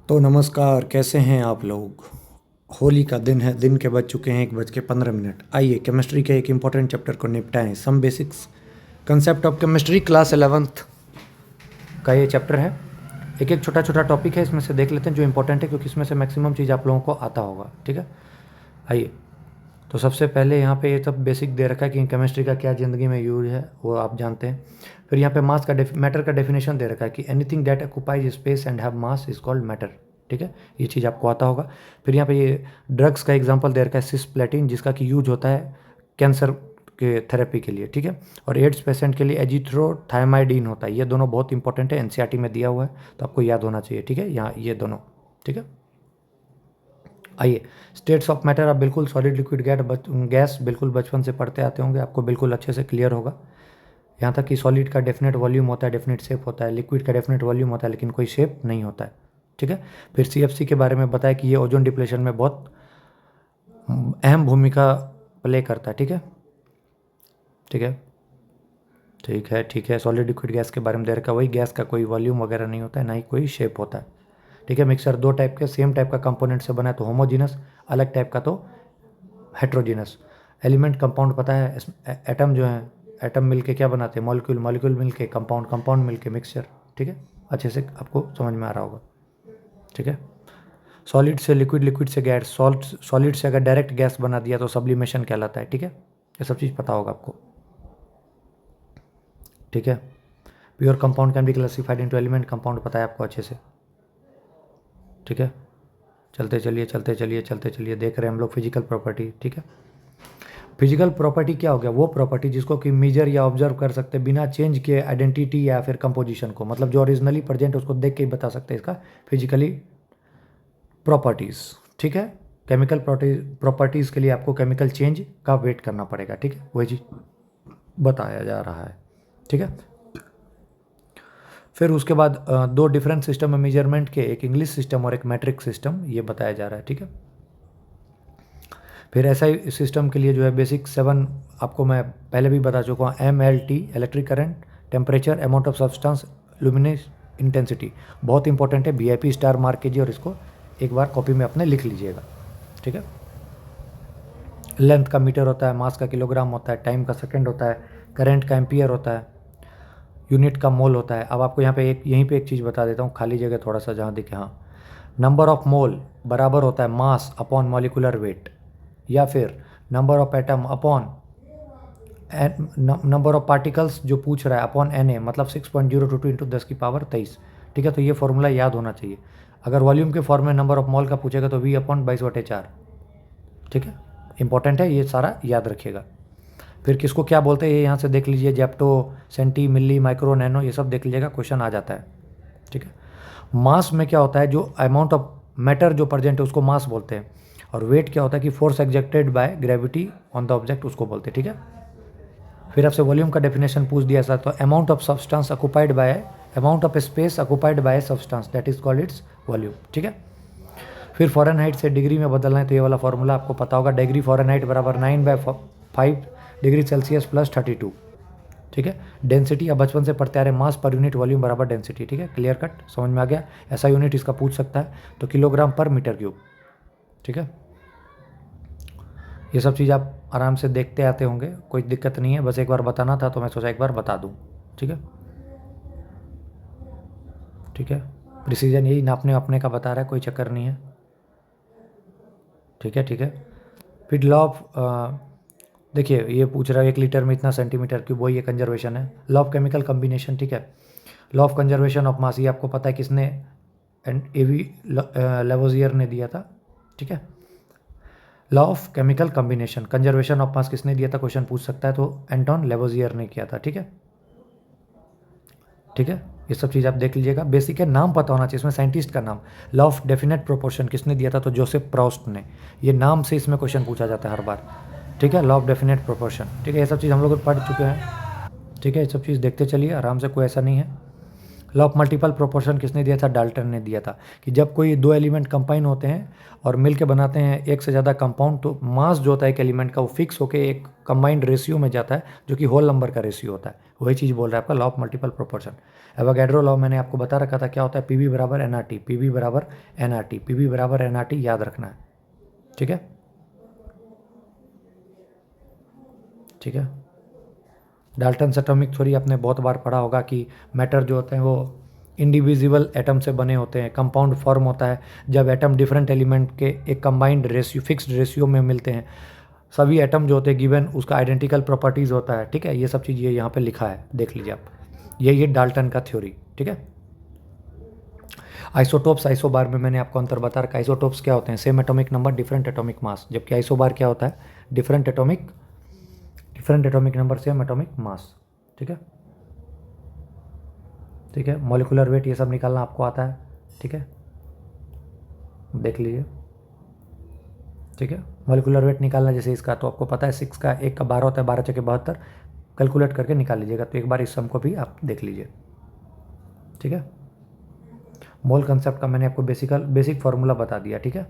तो नमस्कार, कैसे हैं आप लोग। होली का दिन है, दिन के बज चुके हैं 1:15। आइए केमिस्ट्री के एक इम्पॉर्टेंट चैप्टर को निपटाएं। Some basics concept of chemistry, class 11th का ये चैप्टर है। एक एक छोटा छोटा टॉपिक है, इसमें से देख लेते हैं जो इंपॉर्टेंट है, क्योंकि इसमें से मैक्सिमम चीज़ आप लोगों को आता होगा। ठीक है, आइए। तो सबसे पहले यहाँ पे ये सब बेसिक दे रखा है कि केमिस्ट्री का क्या ज़िंदगी में यूज है, वो आप जानते हैं। फिर यहाँ पे मास का मैटर का डेफिनेशन दे रखा है कि anything that occupies space and have mass is called matter. ठीक है, ये चीज़ आपको आता होगा। फिर यहाँ पे ये ड्रग्स का एग्जांपल दे रखा है, सिस्प्लेटिन, जिसका कि यूज होता है कैंसर के थेरेपी के लिए। ठीक है, और एड्स पेशेंट के लिए एजिथ्रोथायमाइडिन होता है। ये दोनों बहुत इंपॉर्टेंट है, एनसीईआरटी में दिया हुआ है, तो आपको याद होना चाहिए। ठीक है, यहाँ ये दोनों। ठीक है, आइए। स्टेट्स ऑफ मैटर आप बिल्कुल सॉलिड लिक्विड गैस बिल्कुल बचपन से पढ़ते आते होंगे, आपको बिल्कुल अच्छे से क्लियर होगा। यहाँ तक कि सॉलिड का डेफिनेट वॉल्यूम होता है, डेफिनेट शेप होता है। लिक्विड का डेफिनेट वॉल्यूम होता है, लेकिन कोई शेप नहीं होता है। ठीक है, फिर सीएफसी के बारे में बताया कि ये ओजोन डिप्लेशन में बहुत अहम भूमिका प्ले करता है। ठीक है, ठीक है, ठीक है, ठीक है। सॉलिड लिक्विड गैस के बारे में दे रखा है, वही गैस का कोई वॉल्यूम वगैरह नहीं होता है, ना ही कोई शेप होता है। ठीक है, मिक्सर दो टाइप के सेम टाइप का कंपोनेंट से बना है, तो होमोजीनस, अलग टाइप का तो हेट्रोजीनस। एलिमेंट कंपाउंड पता है, एटम जो है, एटम मिलके क्या बनाते हैं, मॉलिक्यूल, मॉलिक्यूल मिलके कंपाउंड, कंपाउंड मिलके मिक्सचर। ठीक है, अच्छे से आपको समझ में आ रहा होगा। ठीक है, सॉलिड से लिक्विड, लिक्विड से गैस, सॉलिड से अगर डायरेक्ट गैस बना दिया तो सब्लिमेशन कहलाता है। ठीक है, ये सब चीज़ पता होगा आपको। ठीक है, pure compound can be classified into element compound पता है आपको अच्छे से। ठीक है, चलते चलिए, चलते चलिए, चलते चलिए, देख रहे हैं हम लोग फिजिकल प्रॉपर्टी। ठीक है, फिजिकल प्रॉपर्टी क्या हो गया, वो प्रॉपर्टी जिसको कि मेजर या ऑब्जर्व कर सकते हैं बिना चेंज किए आइडेंटिटी या फिर कंपोजिशन को, मतलब जो ओरिजिनली प्रेजेंट है उसको देख के ही बता सकते हैं इसका फिजिकली प्रॉपर्टीज़। ठीक है, केमिकल प्रॉपर्टीज़ के लिए आपको केमिकल चेंज का वेट करना पड़ेगा। ठीक है, वही चीज़ बताया जा रहा है। ठीक है, फिर उसके बाद दो डिफरेंट सिस्टम है मेजरमेंट के, एक इंग्लिश सिस्टम और एक मैट्रिक सिस्टम, ये बताया जा रहा है। ठीक है, फिर एसआई सिस्टम के लिए जो है बेसिक 7 आपको मैं पहले भी बता चुका हूँ। MLT electric current, temperature, amount of substance, luminous intensity, बहुत इंपॉर्टेंट है। VIP स्टार मार्क कीजिए और इसको एक बार कॉपी में अपने लिख लीजिएगा। ठीक है, लेंथ का मीटर होता है, मास का किलोग्राम होता है, टाइम का सेकंड होता है, करंट का एम्पियर होता है, यूनिट का मोल होता है। अब आपको यहाँ पे यहीं पे एक चीज़ बता देता हूँ, खाली जगह थोड़ा सा जहाँ दिखे, हाँ। नंबर ऑफ मोल बराबर होता है मास अपॉन मॉलिकुलर वेट, या फिर number of atom upon number of particles जो पूछ रहा है अपॉन Na, मतलब 6.022 इंटू 10⁻23। ठीक है, तो ये फॉर्मूला याद होना चाहिए। अगर वॉल्यूम के फॉर्म में नंबर ऑफ मॉल का पूछेगा तो V/22/4। ठीक है, इंपॉर्टेंट है, ये सारा याद रखिएगा। फिर किसको क्या बोलते हैं ये यहाँ से देख लीजिए, जेप्टो, सेंटी, मिली, माइक्रो, नैनो, ये सब देख लीजिएगा, क्वेश्चन आ जाता है। ठीक है, मास में क्या होता है, जो अमाउंट ऑफ मैटर जो प्रेजेंट है उसको मास बोलते हैं, और वेट क्या होता है कि force exerted by gravity on the object, उसको बोलते हैं। ठीक है, फिर आपसे वॉल्यूम का डेफिनेशन पूछ दिया था, तो amount of substance occupied by, amount of space occupied by substance, that is called its volume. ठीक है, फिर फ़ारेनहाइट से डिग्री में बदलना है, तो ये वाला फॉर्मूला आपको पता होगा, डिग्री फ़ारेनहाइट बराबर 9/5 डिग्री सेल्सियस प्लस 32। ठीक है, डेंसिटी अब बचपन से पढ़ते आ रहे, मास पर यूनिट वॉल्यूम बराबर डेंसिटी। ठीक है, क्लियर कट, समझ में आ गया। ऐसा यूनिट इसका पूछ सकता है, तो किलोग्राम पर मीटर क्यूब। ठीक है, ये सब चीज़ आप आराम से देखते आते होंगे, कोई दिक्कत नहीं है, बस एक बार बताना था तो मैं सोचा एक बार बता दूँ। ठीक है, ठीक है, प्रिसीजन यही नापने वापने का बता रहा है, कोई चक्कर नहीं है। ठीक है, ठीक है, फिर लॉ ऑफ, देखिए ये पूछ रहा है 1 लीटर में इतना सेंटीमीटर क्यूब, वही ये कंजर्वेशन है। लॉ ऑफ केमिकल कम्बिनेशन, ठीक है, law of conservation of mass, ये आपको पता है किसने, एंड AV लेवोजियर ने दिया था। ठीक है, law of chemical combination, conservation of mass किसने दिया था, क्वेश्चन पूछ सकता है, तो एंटोन लेवोजियर ने किया था। ठीक है, ठीक है, ये सब चीज़ आप देख लीजिएगा, बेसिक है, नाम पता होना चाहिए इसमें, साइंटिस्ट का नाम। लॉ ऑफ डेफिनेट प्रोपोर्शन किसने दिया था, तो जोसेफ प्रॉस्ट ने, ये नाम से इसमें क्वेश्चन पूछा जाता है हर बार। ठीक है, लॉ ऑफ डेफिनेट प्रोपोर्शन। ठीक है, ये सब चीज़ हम लोग पढ़ चुके हैं। ठीक है, ये सब चीज़ देखते चलिए आराम से, कोई ऐसा नहीं है। लॉ ऑफ मल्टीपल प्रोपोर्शन किसने दिया था? डाल्टन ने दिया था कि जब कोई दो एलिमेंट कंबाइन होते हैं और मिलके बनाते हैं एक से ज़्यादा कंपाउंड, तो मास जो होता है एक एलिमेंट का वो फिक्स होकर एक कंबाइंड रेशियो में जाता है जो कि होल नंबर का रेशियो होता है। वही चीज़ बोल रहा है आपका law of multiple proportion. Avogadro law मैंने आपको बता रखा था क्या होता है, पी बराबर एन आर टी, पी बराबर एन आर टी, पी बराबर एन आर टी याद रखना है। ठीक है, ठीक है। डाल्टन्स एटॉमिक थ्योरी आपने बहुत बार पढ़ा होगा कि मैटर जो होते हैं वो इंडिविजुअल एटम से बने होते हैं, कंपाउंड फॉर्म होता है जब एटम डिफरेंट एलिमेंट के एक कंबाइंड रेशियो फिक्स्ड रेशियो में मिलते हैं। सभी एटम जो होते हैं गिवन उसका आइडेंटिकल प्रॉपर्टीज़ होता है। ठीक है, ये सब चीज़ ये यहाँ पे लिखा है, देख लीजिए आप, यही डाल्टन का थ्योरी। ठीक है। आइसोटोप्स, आइसोबार में मैंने आपको अंतर बता रखा। आइसोटोप्स क्या होते हैं? Same atomic number different atomic mass, जबकि आइसोबार क्या होता है? Different atomic number same atomic mass. ठीक है, ठीक है। मॉलिकुलर वेट ये सब निकालना आपको आता है। ठीक है, देख लीजिए। ठीक है, मॉलिकुलर वेट निकालना जैसे इसका तो आपको पता है 6 का 1 का 12 होता है, 12 चौके 72, कैलकुलेट करके निकाल लीजिएगा। तो एक बार इस सम को भी आप देख लीजिए। ठीक है, मोल कंसेप्ट का मैंने आपको बेसिक फार्मूला बता दिया। ठीक है,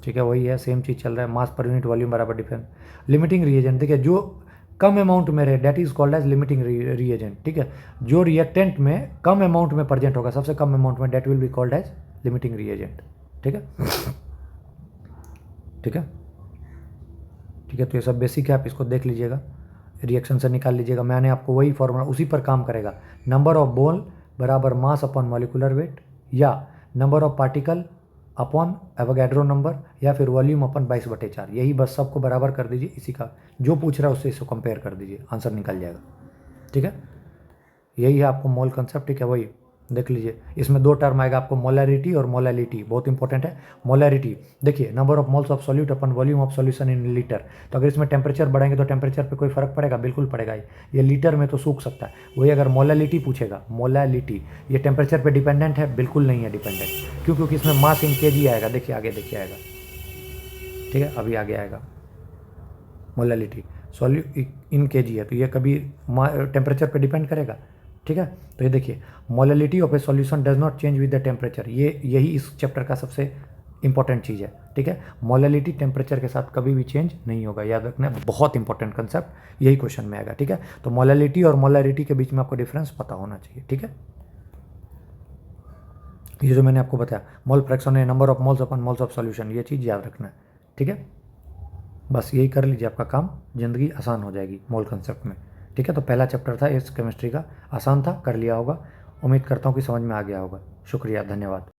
ठीक है, वही है, सेम चीज़ चल रहा है, मास पर यूनिट वॉल्यूम बराबर डिफरेंस। लिमिटिंग रिएजेंट, देखिए जो कम अमाउंट में रहे that is called as limiting reagent. ठीक है, जो रिएक्टेंट में कम अमाउंट में प्रेजेंट होगा, सबसे कम अमाउंट में, that will be called as limiting reagent. ठीक है, ठीक है, ठीक है। तो ये सब बेसिक है, आप इसको देख लीजिएगा, रिएक्शन से निकाल लीजिएगा। मैंने आपको वही फॉर्मूला उसी पर काम करेगा, नंबर ऑफ मोल बराबर मास अपॉन मॉलिकुलर वेट, या number of particle upon Avogadro number, या फिर वॉल्यूम अपन 22/4। यही बस सबको बराबर कर दीजिए, इसी का जो पूछ रहा है उससे इसको कंपेयर कर दीजिए, आंसर निकल जाएगा। ठीक है, यही है आपको मोल कंसेप्ट। ठीक है, वही देख लीजिए, इसमें 2 टर्म आएगा आपको, मोलैरिटी और मोलैलिटी, बहुत इंपॉर्टेंट है। मोलैरिटी देखिए, number of moles of solute upon volume of solution in litre. तो अगर इसमें टेम्परेचर बढ़ाएंगे तो टेम्परेचर पे कोई फर्क पड़ेगा? बिल्कुल पड़ेगा। ये लीटर में तो सूख सकता है। वही अगर मोलैलिटी पूछेगा, मोलैलिटी ये टेम्परेचर पे डिपेंडेंट है? बिल्कुल नहीं है डिपेंडेंट। क्यों? क्योंकि इसमें मास इन केजी आएगा। देखिए आगे, देखिए आएगा। ठीक है, अभी आगे आएगा मोलैलिटी, सॉल्यू इन केजी है, तो ये कभी टेम्परेचर पे डिपेंड करेगा? ठीक है, तो ये देखिए, molality of A solution does not change with the temperature, यही इस चैप्टर का सबसे इंपॉर्टेंट चीज़ है। ठीक है, मोलैलिटी टेम्परेचर के साथ कभी भी चेंज नहीं होगा, याद रखना है, बहुत इंपॉर्टेंट कंसेप्ट, यही क्वेश्चन में आएगा। ठीक है, तो मोलैलिटी और मोलैरिटी के बीच में आपको डिफरेंस पता होना चाहिए। ठीक है, ये जो मैंने आपको बताया, मोल फ्रैक्शन है number of moles upon moles of solution, ये चीज़ याद रखना है। ठीक है, बस यही कर लीजिए, आपका काम, ज़िंदगी आसान हो जाएगी मोल कंसेप्ट में। ठीक है, तो पहला चैप्टर था इस केमिस्ट्री का, आसान था, कर लिया होगा। उम्मीद करता हूँ कि समझ में आ गया होगा। शुक्रिया, धन्यवाद।